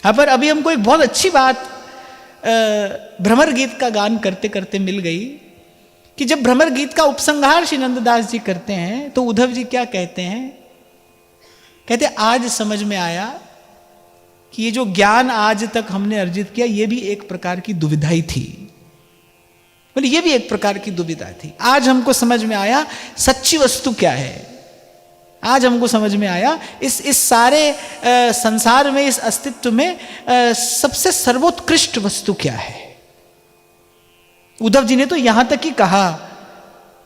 हाँ, पर अभी हमको एक बहुत अच्छी बात भ्रमर गीत का गान करते करते मिल गई कि जब भ्रमर गीत का उपसंहार श्री नंददास जी करते हैं तो उद्धव जी क्या कहते हैं? कहते आज समझ में आया कि ये जो ज्ञान आज तक हमने अर्जित किया ये भी एक प्रकार की दुविधा ही थी। बोले ये भी एक प्रकार की दुविधा थी। आज हमको समझ में आया सच्ची वस्तु क्या है। आज हमको समझ में आया इस सारे संसार में, इस अस्तित्व में सबसे सर्वोत्कृष्ट वस्तु क्या है। उद्धव जी ने तो यहां तक ही कहा,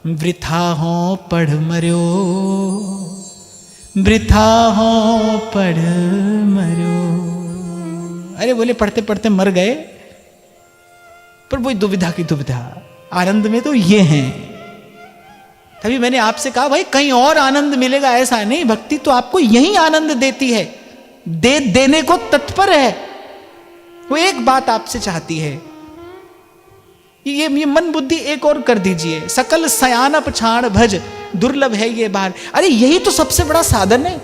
वृथा हो पढ़ मर्यो, वृथा हो पढ़ मर्यो। अरे बोले पढ़ते पढ़ते मर गए, पर वही दुविधा की दुविधा। आनंद में तो ये हैं। तभी मैंने आपसे कहा भाई कहीं और आनंद मिलेगा ऐसा नहीं, भक्ति तो आपको यही आनंद देती है, देने को तत्पर है। वो एक बात आपसे चाहती है, ये मन बुद्धि एक और कर दीजिए। सकल सयानप छाण भज, दुर्लभ है ये बार। अरे यही तो सबसे बड़ा साधन है।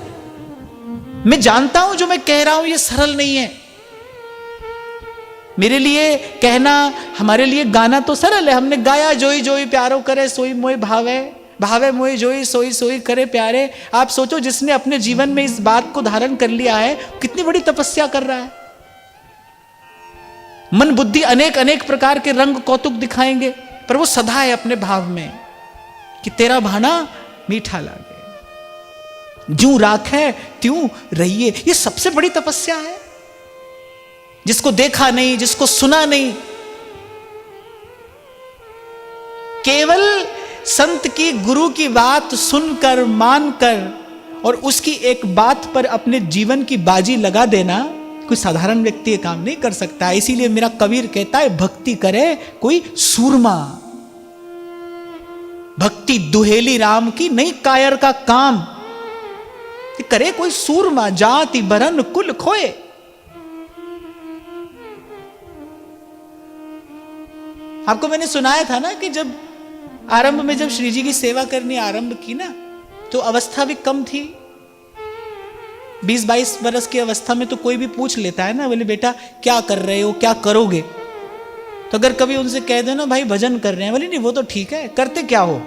मैं जानता हूं जो मैं कह रहा हूं ये सरल नहीं है। मेरे लिए कहना, हमारे लिए गाना तो सरल है। हमने गाया, जोई जोई प्यारो करे सोई मोई भावे, भावे मोई जोई सोई सोई करे प्यारे। आप सोचो जिसने अपने जीवन में इस बात को धारण कर लिया है कितनी बड़ी तपस्या कर रहा है। मन बुद्धि अनेक अनेक प्रकार के रंग कौतुक दिखाएंगे, पर वो सदा है अपने भाव में कि तेरा भाना मीठा लागे, ज्यों राखे त्यों रहिए। ये सबसे बड़ी तपस्या है। जिसको देखा नहीं, जिसको सुना नहीं, केवल संत की, गुरु की बात सुनकर, मानकर और उसकी एक बात पर अपने जीवन की बाजी लगा देना कोई साधारण व्यक्ति ये काम नहीं कर सकता। इसीलिए मेरा कबीर कहता है भक्ति करे कोई सूरमा। भक्ति दुहेली राम की नहीं कायर का काम, करे कोई सूरमा। जाति बरन कुल खोए। आपको मैंने सुनाया था ना कि जब आरंभ में, जब श्री जी की सेवा करनी आरंभ की ना, तो अवस्था भी कम थी। 20-22 वर्ष की अवस्था में तो कोई भी पूछ लेता है ना, बोले बेटा क्या कर रहे हो, क्या करोगे। तो अगर कभी उनसे कह दो ना भाई भजन कर रहे हैं, बोले नहीं वो तो ठीक है, करते क्या हो।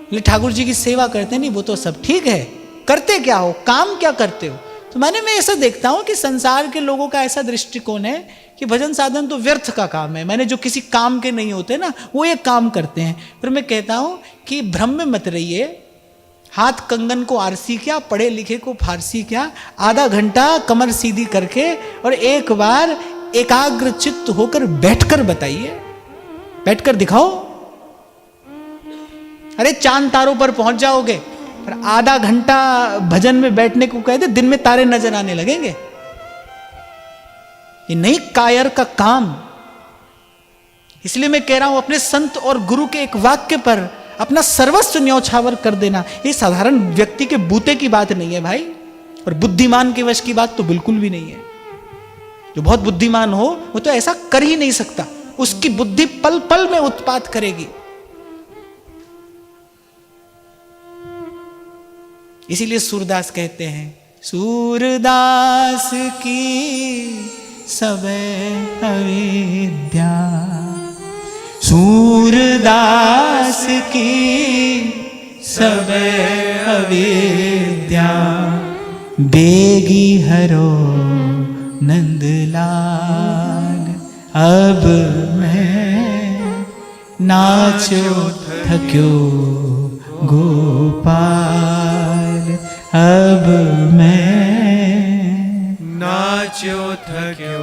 बोले ठाकुर जी की सेवा करते हैं, नहीं वो तो सब ठीक है, करते क्या हो, काम क्या करते हो। तो मैं ऐसा देखता हूं कि संसार के लोगों का ऐसा दृष्टिकोण है कि भजन साधन तो व्यर्थ का काम है। जो किसी काम के नहीं होते ना, वो ये काम करते हैं। पर मैं कहता हूं कि भ्रम में मत रहिए। हाथ कंगन को आरसी क्या, पढ़े लिखे को फारसी क्या। आधा घंटा कमर सीधी करके और एक बार एकाग्र चित्त होकर बैठकर बताइए, बैठकर दिखाओ। अरे चांद तारों पर पहुंच जाओगे, पर आधा घंटा भजन में बैठने को कहते, दिन में तारे नजर आने लगेंगे। ये नहीं कायर का काम। इसलिए मैं कह रहा हूं अपने संत और गुरु के एक वाक्य पर अपना सर्वस्व न्यौछावर कर देना, ये साधारण व्यक्ति के बूते की बात नहीं है भाई। और बुद्धिमान के वश की बात तो बिल्कुल भी नहीं है। जो बहुत बुद्धिमान हो वो तो ऐसा कर ही नहीं सकता। उसकी बुद्धि पल पल में उत्पात करेगी। इसीलिए सूरदास कहते हैं, सूरदास की सब अविद्या, सूरदास की सब अविद्या, बेगी हरो नंदलाल। अब मैं नाचो थक्यो गोपाल, अब मैं नाचो थक्यो